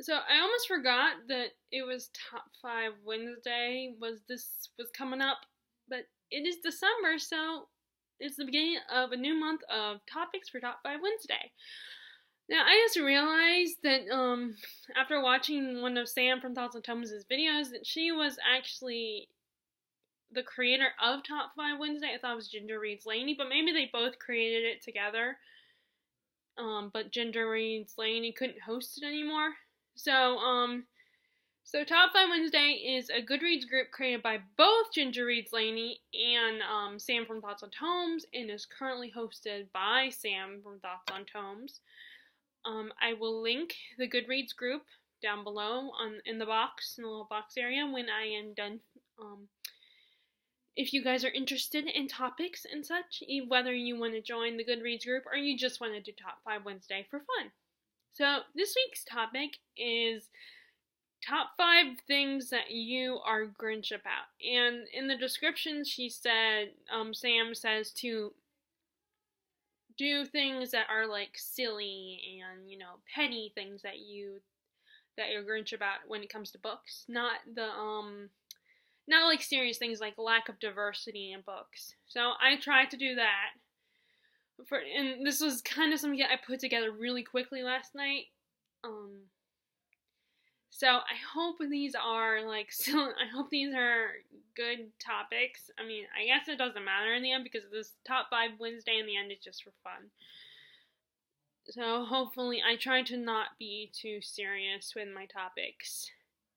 So I almost forgot that it was Top 5 Wednesday was coming up, but it is December, so it's the beginning of a new month of topics for Top 5 Wednesday. Now I just realized that after watching one of Sam from Thoughts on Tomes' videos that she was actually the creator of Top 5 Wednesday. I thought it was Ginger Reads Laney, but maybe they both created it together. But Ginger Reads Laney couldn't host it anymore. So Top 5 Wednesday is a Goodreads group created by both Ginger Reads Laney and Sam from Thoughts on Tomes, and is currently hosted by Sam from Thoughts on Tomes. I will link the Goodreads group down below in the little box area when I am done. If you guys are interested in topics and such, whether you want to join the Goodreads group or you just want to do Top 5 Wednesday for fun. So this week's topic is top 5 things that you are Grinch about. And in the description, she said, Sam says to do things that are like silly and, petty things that you're Grinch about when it comes to books. Not like serious things like lack of diversity in books. So I tried to do that. And this was kind of something I put together really quickly last night. So I hope these are I hope these are good topics. I mean, I guess it doesn't matter in the end because this Top 5 Wednesday in the end is just for fun. So hopefully I try to not be too serious with my topics,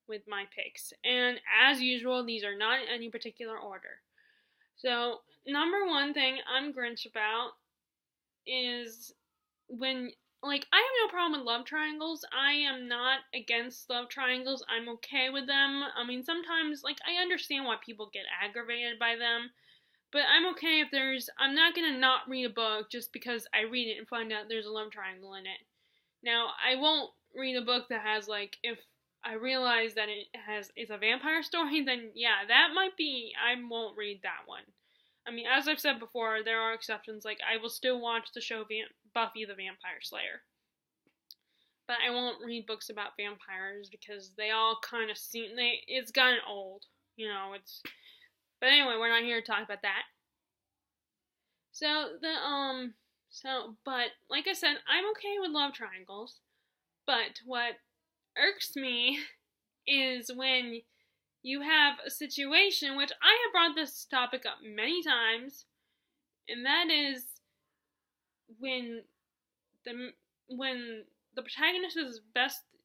with my picks. And as usual, these are not in any particular order. So number one thing I'm Grinch about is when, I have no problem with love triangles. I am not against love triangles. I'm okay with them. I mean, sometimes, I understand why people get aggravated by them. But I'm okay if I'm not going to not read a book just because I read it and find out there's a love triangle in it. Now, I won't read a book that has, if I realize that it's a vampire story, then yeah, that might be, I won't read that one. I mean, as I've said before, there are exceptions. I will still watch the show Buffy the Vampire Slayer. But I won't read books about vampires because they all kind of it's gotten old. But anyway, we're not here to talk about that. But like I said, I'm okay with love triangles. But what irks me is when you have a situation, which I have brought this topic up many times, and that is when the protagonist is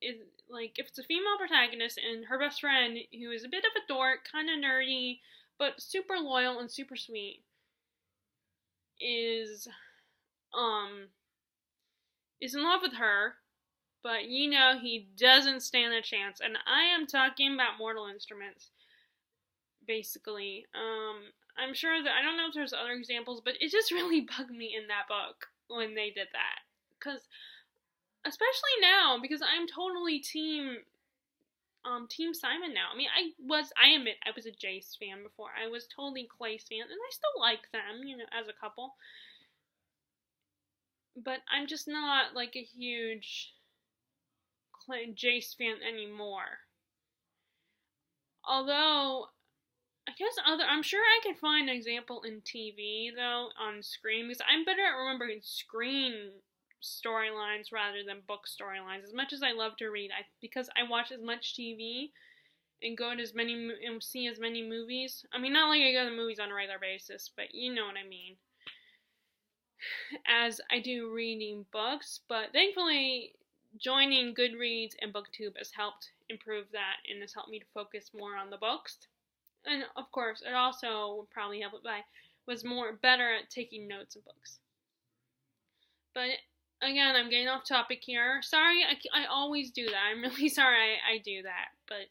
if it's a female protagonist and her best friend, who is a bit of a dork, kind of nerdy, but super loyal and super sweet, is in love with her, but he doesn't stand a chance. And I am talking about Mortal Instruments, basically. I'm sure that, I don't know if there's other examples, but it just really bugged me in that book when they did that. Because, especially now, because I'm totally Team Simon now. I mean, I admit I was a Jace fan before. I was totally Clay's fan, and I still like them, as a couple. But I'm just not, a huge Jace fan anymore. Although, I guess I'm sure I can find an example in TV, though, on screen, because I'm better at remembering screen storylines rather than book storylines. As much as I love to read, because I watch as much TV and see as many movies. I mean, not like I go to the movies on a regular basis, but you know what I mean. As I do reading books, but thankfully joining Goodreads and BookTube has helped improve that and has helped me to focus more on the books. And of course, it also would probably help if I was better at taking notes in books. But again, I'm getting off topic here. Sorry, I always do that. I'm really sorry I do that. But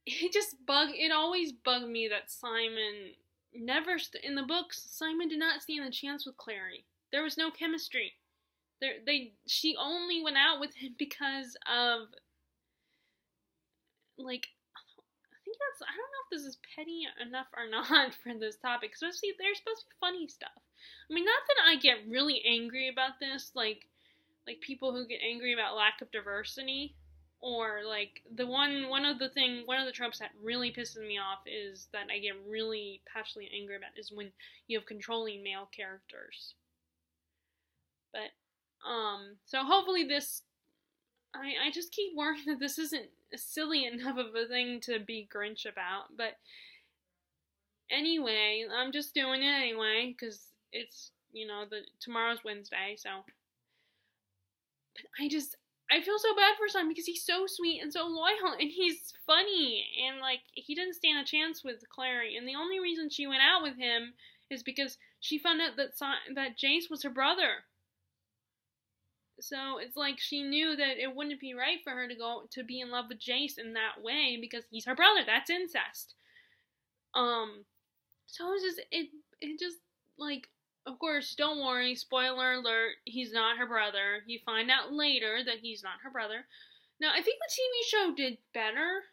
it always bugged me that Simon in the books, Simon did not stand a chance with Clary. There was no chemistry. She only went out with him because of, I don't know if this is petty enough or not for this topic, especially there's supposed to be funny stuff. I mean, not that I get really angry about this, like people who get angry about lack of diversity, or like one of the tropes that really pisses me off is that I get really passionately angry about is when you have controlling male characters. But so hopefully this I just keep worrying that this isn't silly enough of a thing to be Grinch about. But anyway, I'm just doing it anyway because it's tomorrow's Wednesday, so. But I feel so bad for Simon because he's so sweet and so loyal and he's funny and like he didn't stand a chance with Clary, and the only reason she went out with him is because she found out that Jace was her brother. So it's like she knew that it wouldn't be right for her to be in love with Jace in that way because he's her brother. That's incest. So it just like, of course, don't worry, spoiler alert, he's not her brother. You find out later that he's not her brother. Now, I think the TV show did better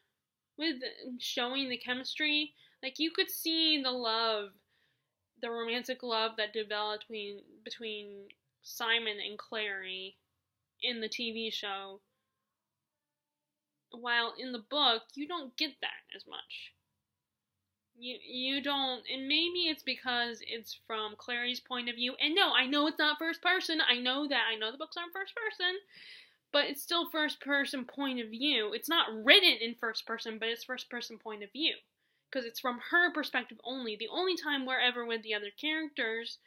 with showing the chemistry. Like, you could see the romantic love that developed between Simon and Clary in the TV show. While in the book, you don't get that as much. You don't, and maybe it's because it's from Clary's point of view. And no, I know it's not first person. I know that. I know the books aren't first person, but it's still first person point of view. It's not written in first person, but it's first person point of view because it's from her perspective only. The only time we're ever with the other characters,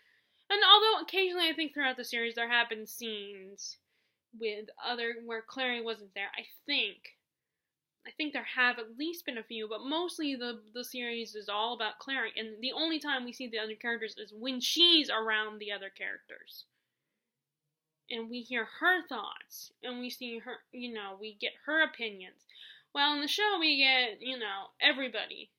and although occasionally I think throughout the series there have been scenes where Clary wasn't there. I think there have at least been a few, but mostly the series is all about Clary, and the only time we see the other characters is when she's around the other characters. And we hear her thoughts, and we see her, we get her opinions. Well, in the show, we get, everybody.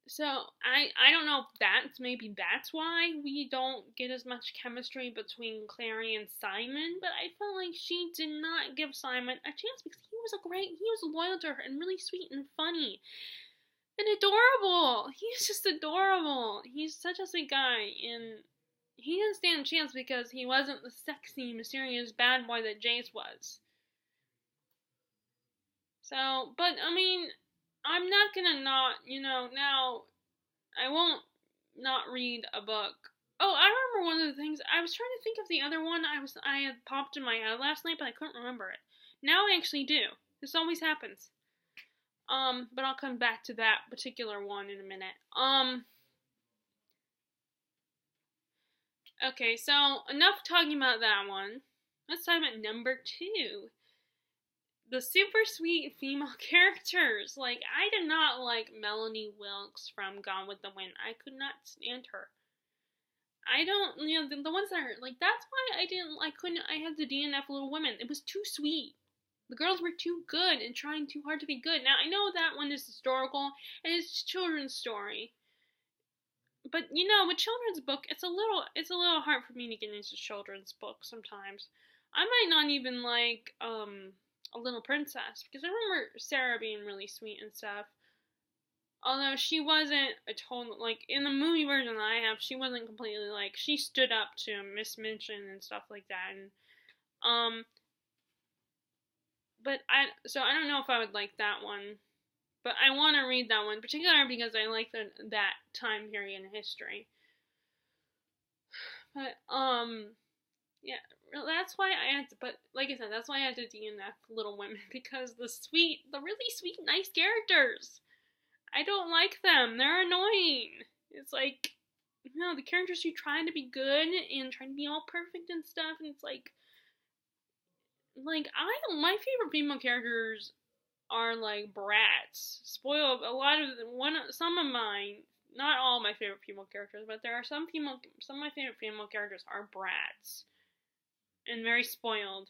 So, I don't know if maybe that's why we don't get as much chemistry between Clary and Simon, but I felt like she did not give Simon a chance because he was loyal to her and really sweet and funny and adorable. He's just adorable. He's such a sweet guy, and he didn't stand a chance because he wasn't the sexy, mysterious bad boy that Jace was. So, but I mean, I'm not gonna now I won't not read a book. Oh, I remember one of the things, I was trying to think of the other one I had popped in my head last night, but I couldn't remember it. Now I actually do. This always happens. But I'll come back to that particular one in a minute. Okay, so enough talking about that one. Let's talk about number 2. The super sweet female characters. Like, I did not like Melanie Wilkes from Gone with the Wind. I could not stand her. I don't, the ones that are, like, that's why I had to DNF Little Women. It was too sweet. The girls were too good and trying too hard to be good. Now, I know that one is historical, and it's a children's story. But, with children's book, it's a little hard for me to get into children's books sometimes. I might not even like, A Little Princess, because I remember Sarah being really sweet and stuff. Although she wasn't a total, like, in the movie version that I have, she wasn't completely, like, she stood up to Miss Minchin and stuff like that, and, but I don't know if I would like that one, but I want to read that one, particularly because I like that time period in history. But, yeah, that's why I had to, but like I said, that's why I had to DNF Little Women, because the really sweet, nice characters, I don't like them. They're annoying. It's like, the characters who try to be good and try to be all perfect and stuff, and it's like my favorite female characters are like brats, spoiled. Some of mine, not all my favorite female characters, but there are some of my favorite female characters are brats and very spoiled.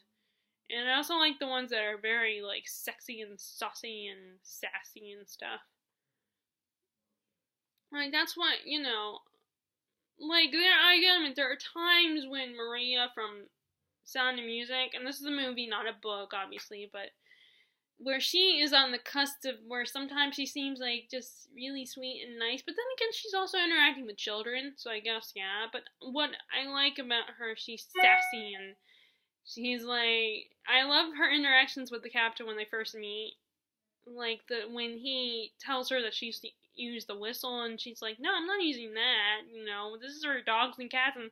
And I also like the ones that are very, like, sexy and saucy and sassy and stuff. Like, that's what, like, there are times when Maria from Sound of Music, and this is a movie, not a book, obviously, but where she is on the cusp of where sometimes she seems like just really sweet and nice, but then again she's also interacting with children, so I guess yeah. But what I like about her, she's sassy and she's like, I love her interactions with the captain when they first meet. Like when he tells her that she's to use the whistle and she's like, no, I'm not using that, this is for dogs and cats. And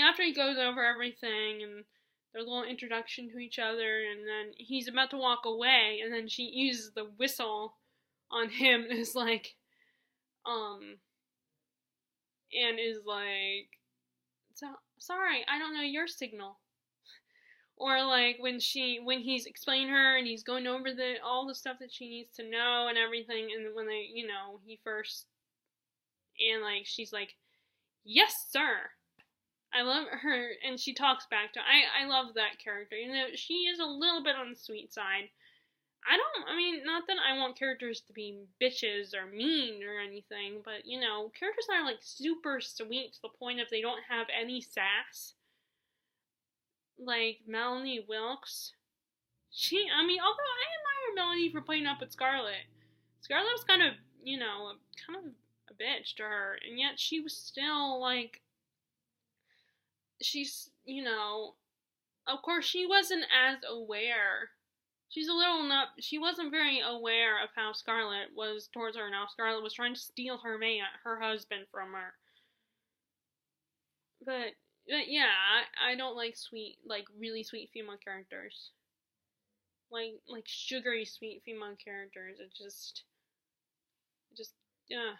after he goes over everything and their little introduction to each other, and then he's about to walk away, and then she uses the whistle on him and is like, so, sorry, I don't know your signal. Or like when he's explaining her and he's going over all the stuff that she needs to know and everything, and when they, he first, and like she's like, yes sir. I love her, and she talks back to her. I love that character. She is a little bit on the sweet side. Not that I want characters to be bitches or mean or anything, but characters that are like super sweet to the point of they don't have any sass. Like Melanie Wilkes. Although I admire Melanie for playing up with Scarlett. Scarlett was kind of a bitch to her, and yet she was still like, she's, of course she wasn't as aware. She wasn't very aware of how Scarlett was towards her. Now Scarlett was trying to steal her husband from her. But yeah, I don't like really sweet female characters. Like sugary sweet female characters. It just, yeah,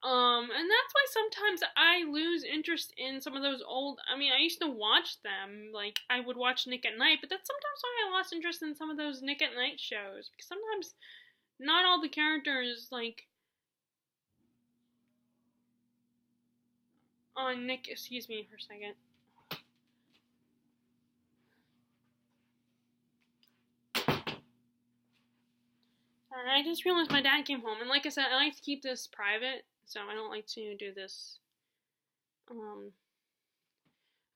and that's why sometimes I lose interest in some of those old, I used to watch them, like, I would watch Nick at Night, but that's sometimes why I lost interest in some of those Nick at Night shows, because sometimes not all the characters, like, on Nick, excuse me for a second. I just realized my dad came home, and like I said, I like to keep this private, so I don't like to do this.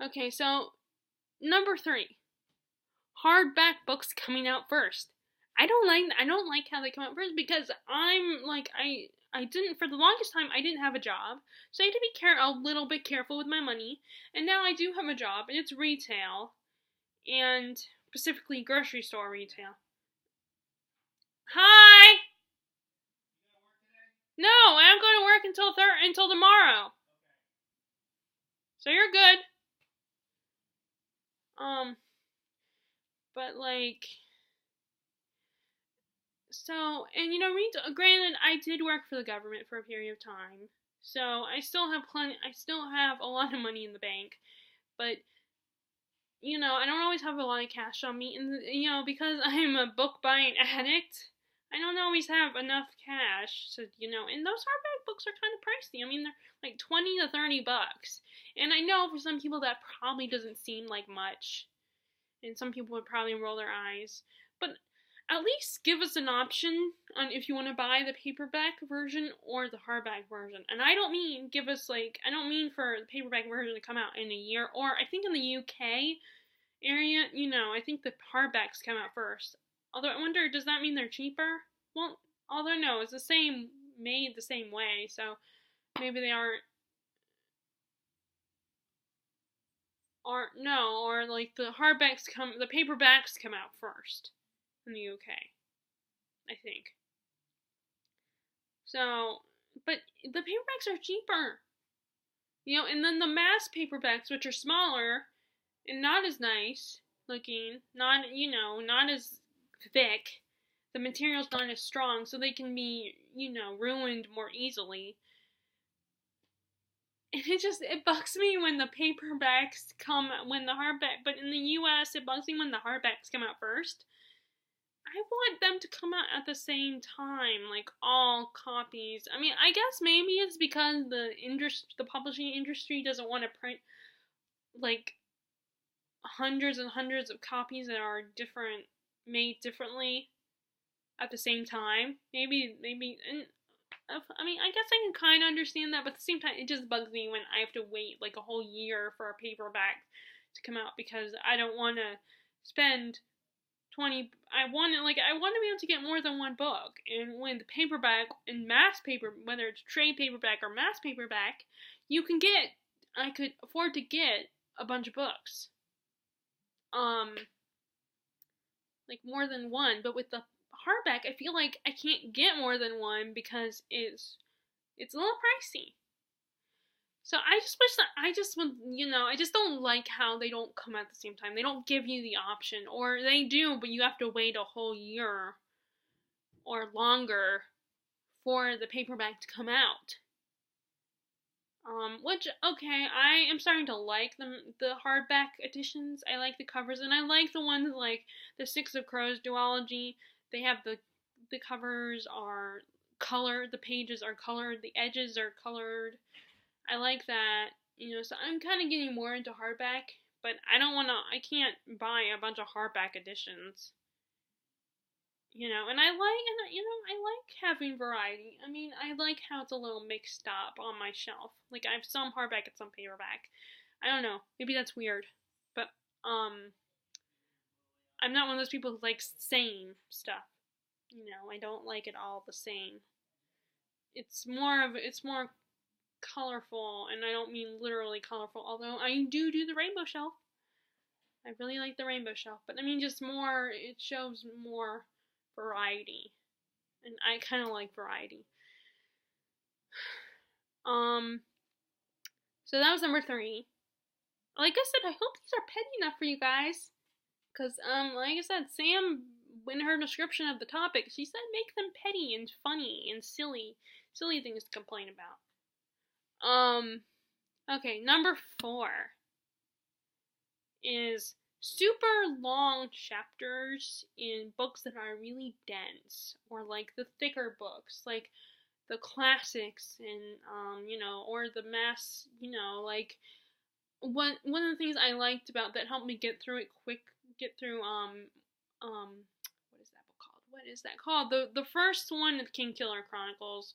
Okay, so number 3, hardback books coming out first. I don't like how they come out first, because I'm like, I didn't, for the longest time, I didn't have a job, so I had to be a little bit careful with my money, and now I do have a job, and it's retail, and specifically grocery store retail. Hi! No, I don't go to work until tomorrow. So you're good. But like, so, and granted, I did work for the government for a period of time, so I still have a lot of money in the bank, but, I don't always have a lot of cash on me, and, because I'm a book buying addict, I don't always have enough cash to, and those hardback books are kind of pricey. They're like $20 to $30, and I know for some people that probably doesn't seem like much, and some people would probably roll their eyes, but at least give us an option on if you want to buy the paperback version or the hardback version. And I don't mean I don't mean for the paperback version to come out in a year, or I think in the UK area, I think the hardbacks come out first. Although I wonder, does that mean they're cheaper? Well, although no, it's made the same way, so maybe they aren't. Or like the paperbacks come out first in the UK, I think. So, but the paperbacks are cheaper. And then the mass paperbacks, which are smaller and not as nice looking, not as thick, the material's not as strong, so they can be, ruined more easily. And it bugs me when the paperbacks but in the US, it bugs me when the hardbacks come out first. I want them to come out at the same time, like all copies. I guess maybe it's because the publishing industry doesn't want to print like hundreds and hundreds of copies that are made differently at the same time. Maybe, and I guess I can kind of understand that, but at the same time, it just bugs me when I have to wait like a whole year for a paperback to come out, because I don't want to spend I want to be able to get more than one book. And when the paperback and mass paper, whether it's trade paperback or mass paperback, I could afford to get a bunch of books. Like more than one. But with the hardback, I feel like I can't get more than one because it's a little pricey. So I just wish that I just don't like how they don't come at the same time. They don't give you the option, or they do, but you have to wait a whole year or longer for the paperback to come out. Which, okay, I am starting to like the hardback editions. I like the covers, and I like the ones like the Six of Crows duology. They have the covers are colored, the pages are colored, the edges are colored. I like that, so I'm kind of getting more into hardback, but I can't buy a bunch of hardback editions, and I like having variety. I mean, I like how it's a little mixed up on my shelf. Like, I have some hardback and some paperback. I don't know, maybe that's weird, but, I'm not one of those people who likes same stuff, I don't like it all the same. It's more colorful, and I don't mean literally colorful, although I do the rainbow shelf. I really like the rainbow shelf, but I mean just more, it shows more variety, and I kind of like variety. So that was number 3. Like I said, I hope these are petty enough for you guys, because, like I said, Sam, in her description of the topic, she said make them petty and funny and silly things to complain about. Okay, number 4 is super long chapters in books that are really dense, or like the thicker books, like the classics, and, or the mass, like, one of the things I liked about that helped me get through, what is that called? The first one, the Kingkiller Chronicles,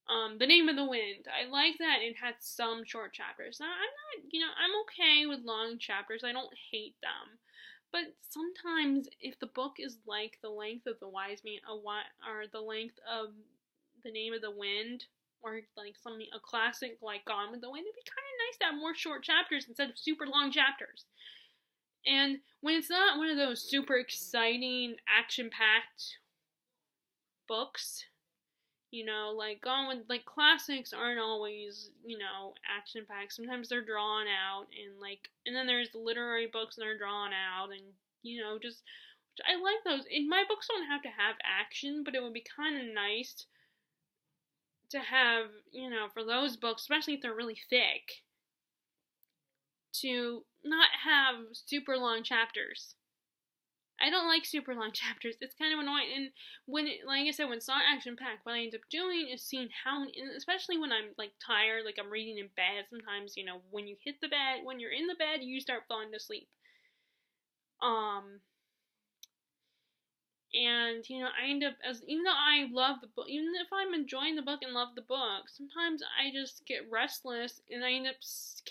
The Name of the Wind. I like that it had some short chapters. Now, I'm okay with long chapters. I don't hate them. But sometimes, if the book is like the length of The Wise Man, or the length of The Name of the Wind, or like a classic like Gone with the Wind, it'd be kind of nice to have more short chapters instead of super long chapters. And when it's not one of those super exciting, action-packed books, like Gone with, like, classics aren't always, action-packed. Sometimes they're drawn out, and then there's the literary books that are drawn out, and, I like those. And my books don't have to have action, but it would be kind of nice to have, for those books, especially if they're really thick, to not have super long chapters. I don't like super long chapters. It's kind of annoying. And like I said, when it's not action-packed, what I end up doing is seeing especially when I'm, like, tired, like I'm reading in bed, sometimes, when you're in the bed, you start falling asleep. And, I end up, even though I love the book, even if I'm enjoying the book and love the book, sometimes I just get restless, and I end up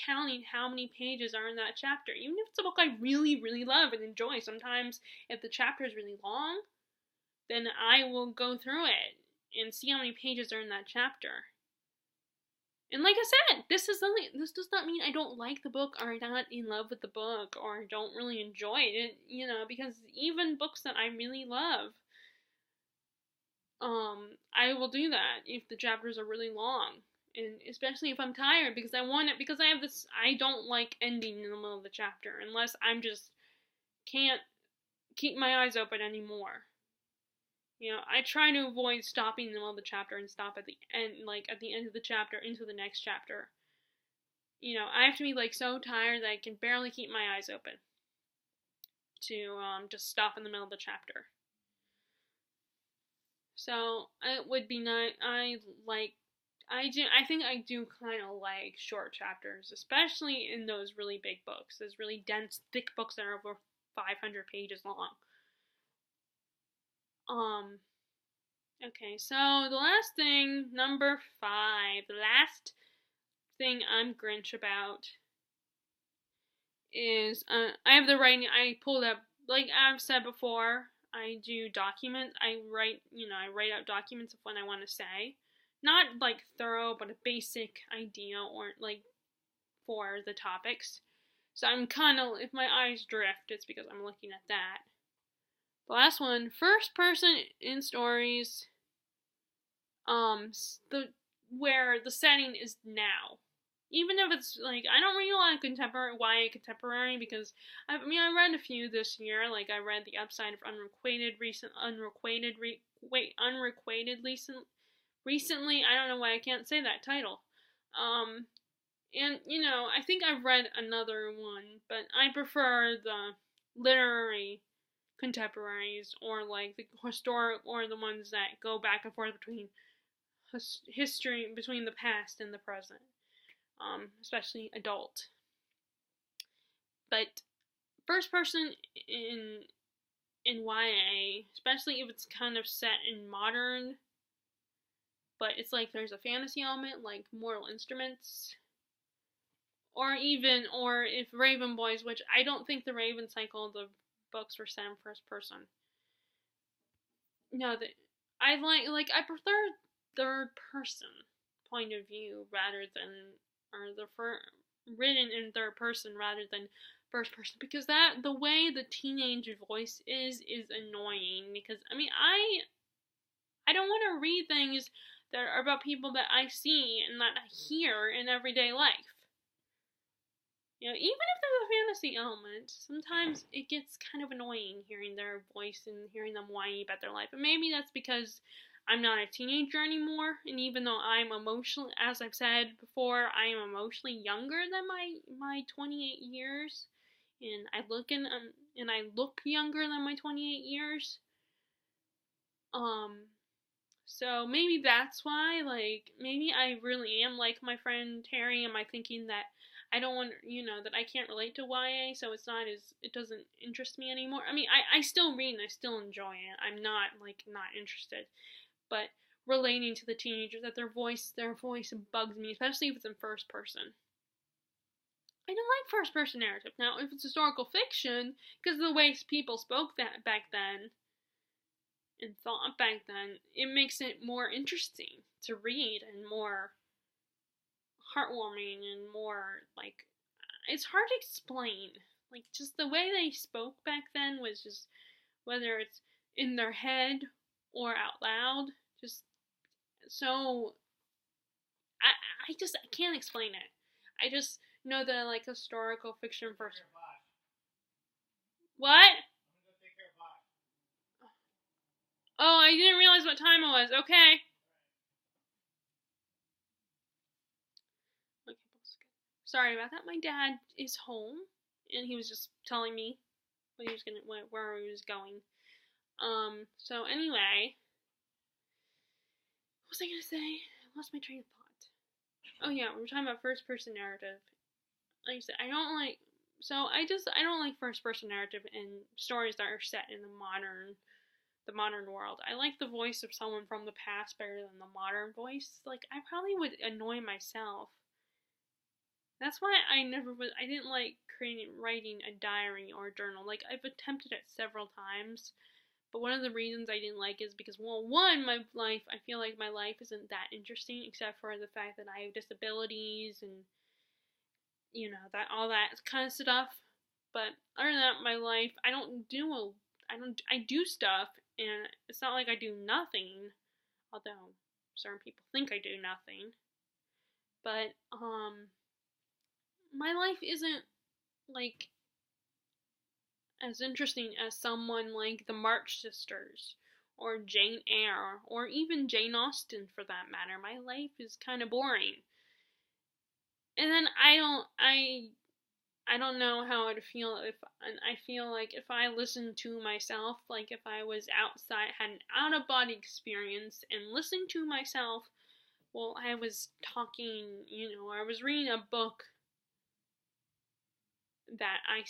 counting how many pages are in that chapter. Even if it's a book I really, really love and enjoy, sometimes if the chapter is really long, then I will go through it and see how many pages are in that chapter. And like I said, this does not mean I don't like the book, or I'm not in love with the book, or don't really enjoy it, because even books that I really love, I will do that if the chapters are really long, and especially if I'm tired, because I don't like ending in the middle of the chapter, unless I'm just can't keep my eyes open anymore. I try to avoid stopping in the middle of the chapter and stop at the end, like at the end of the chapter into the next chapter. I have to be, like, so tired that I can barely keep my eyes open to just stop in the middle of the chapter. So it would be nice. I think I do kind of like short chapters, especially in those really big books, those really dense, thick books that are over 500 pages long. Okay, so the last thing, number 5, the last thing I'm Grinch about is, I pulled up like I've said before, I do documents. I write out documents of what I want to say. Not like thorough, but a basic idea or like for the topics. So I'm kind of, if my eyes drift, it's because I'm looking at that. The last one, first person in stories, the where the setting is now. Even if it's like, I don't read a lot of YA contemporary because I read a few this year. Like I read The Upside of Unrequited recently. I don't know why I can't say that title. And I think I've read another one, but I prefer the literary contemporaries or like the historic or the ones that go back and forth between history, between the past and the present, especially adult. But first person in YA, especially if it's kind of set in modern, but it's like there's a fantasy element, like Mortal Instruments, or if Raven Boys, which I don't think the Raven cycle, the books were set in first person. No, I prefer third person point of view rather than, written in third person rather than first person, because the way the teenage voice is annoying, because I don't want to read things that are about people that I see and that I hear in everyday life. Even if there's a fantasy element, sometimes it gets kind of annoying hearing their voice and hearing them whining about their life. And maybe that's because I'm not a teenager anymore, and even though I'm emotionally, as I've said before, I am emotionally younger than my 28 years, and I look younger than my 28 years. So maybe that's why, maybe I really am like my friend Terry. Am I thinking that I don't want, that I can't relate to YA, so it doesn't interest me anymore? I still read and I still enjoy it. I'm not, not interested. But relating to the teenagers, that their voice bugs me, especially if it's in first person. I don't like first person narrative. Now, if it's historical fiction, because of the way people spoke that back then, and thought back then, it makes it more interesting to read and more heartwarming and more, it's hard to explain. Just the way they spoke back then was just, whether it's in their head or out loud, just so, I can't explain it. I just know that I like historical fiction first. What? Oh, I didn't realize what time it was. Okay. Sorry about that. My dad is home, and he was just telling me where he was going. So anyway, what was I gonna say? I lost my train of thought. Oh yeah, we were talking about first person narrative. Like I said, I don't like first person narrative in stories that are set in the modern world. I like the voice of someone from the past better than the modern voice. I probably would annoy myself. That's why I didn't like writing a diary or a journal. I've attempted it several times, but one of the reasons I didn't like it is because, well, one, I feel like my life isn't that interesting, except for the fact that I have disabilities and, that all that kind of stuff. But other than that, my life, I do stuff, and it's not like I do nothing, although certain people think I do nothing. But, my life isn't, as interesting as someone like the March Sisters, or Jane Eyre, or even Jane Austen for that matter. My life is kind of boring. And then I don't know how I'd feel I feel like if I listened to myself, if I was outside, had an out-of-body experience, and listened to myself while I was talking, I was reading a book that I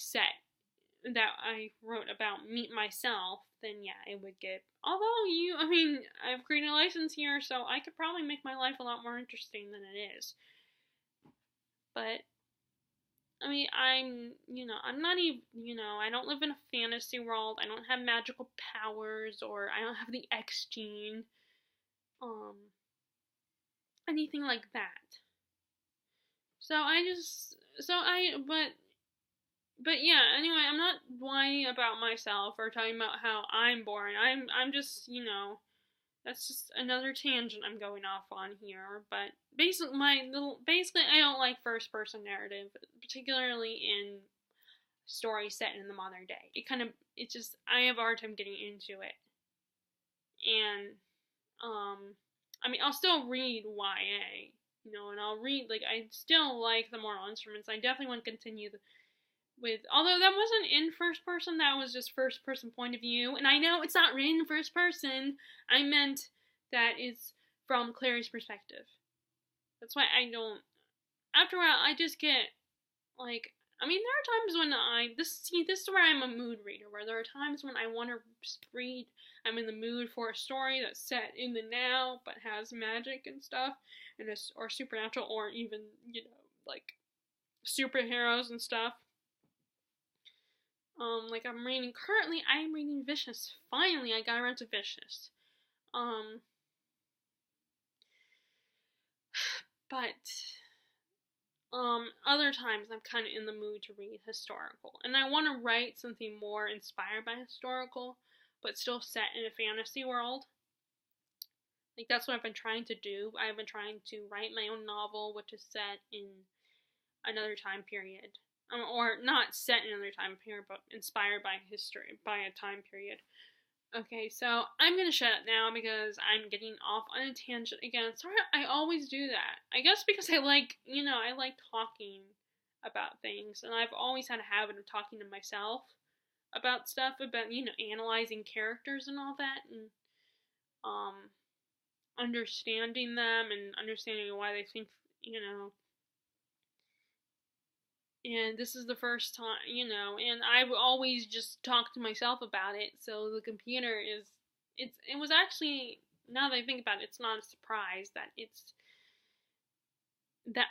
wrote about myself, then yeah, it would get, although I have created a license here, so I could probably make my life a lot more interesting than it is. But, I mean, I'm not even, I don't live in a fantasy world. I don't have magical powers, or I don't have the X gene. Um, Anything like that. So I just, so I, but yeah, anyway, I'm not whining about myself or talking about how I'm boring. I'm just, that's just another tangent I'm going off on here. But basically, I don't like first person narrative, particularly in stories set in the modern day. It's just, I have a hard time getting into it. And, I mean, I'll still read YA, and I'll read, like, I still like the Moral Instruments. I definitely want to continue although that wasn't in first person, that was just first person point of view. And I know it's not written in first person. I meant that it's from Clary's perspective. That's why I don't, after a while, I just get, like, I mean, there are times when this is where I'm a mood reader, where there are times when I want to read, I'm in the mood for a story that's set in the now, but has magic and stuff, or supernatural, or even, like, superheroes and stuff. Like I'm reading Vicious. Finally, I got around to Vicious. But, other times I'm kind of in the mood to read historical. And I want to write something more inspired by historical, but still set in a fantasy world. Like, that's what I've been trying to do. I've been trying to write my own novel, which is set in another time period. Or not set in another time period, but inspired by history, by a time period. Okay, so I'm gonna shut up now because I'm getting off on a tangent again. Sorry, I always do that. I guess because I like talking about things, and I've always had a habit of talking to myself about stuff, about, analyzing characters and all that, and, understanding them, and understanding why they think, and this is the first time, and I've always just talked to myself about it, so the computer it was actually, now that I think about it, it's not a surprise that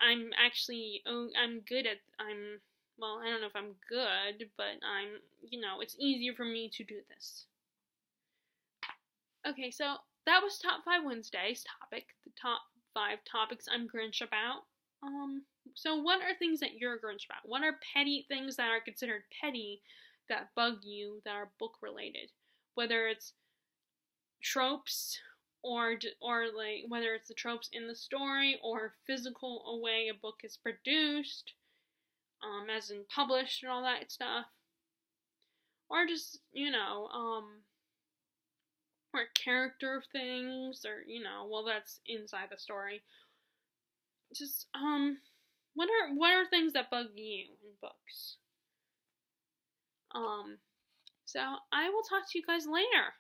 I'm actually, well, I don't know if I'm good, but it's easier for me to do this. Okay, so that was Top 5 Wednesday's topic, the top 5 topics I'm Grinch about. So what are things that you're Grinch about? What are petty things that are considered petty that bug you that are book related? Whether it's tropes or like whether it's the tropes in the story or physical way a book is produced, as in published and all that stuff. Or just, or character things, or, well, that's inside the story. Just, what are things that bug you in books? So I will talk to you guys later.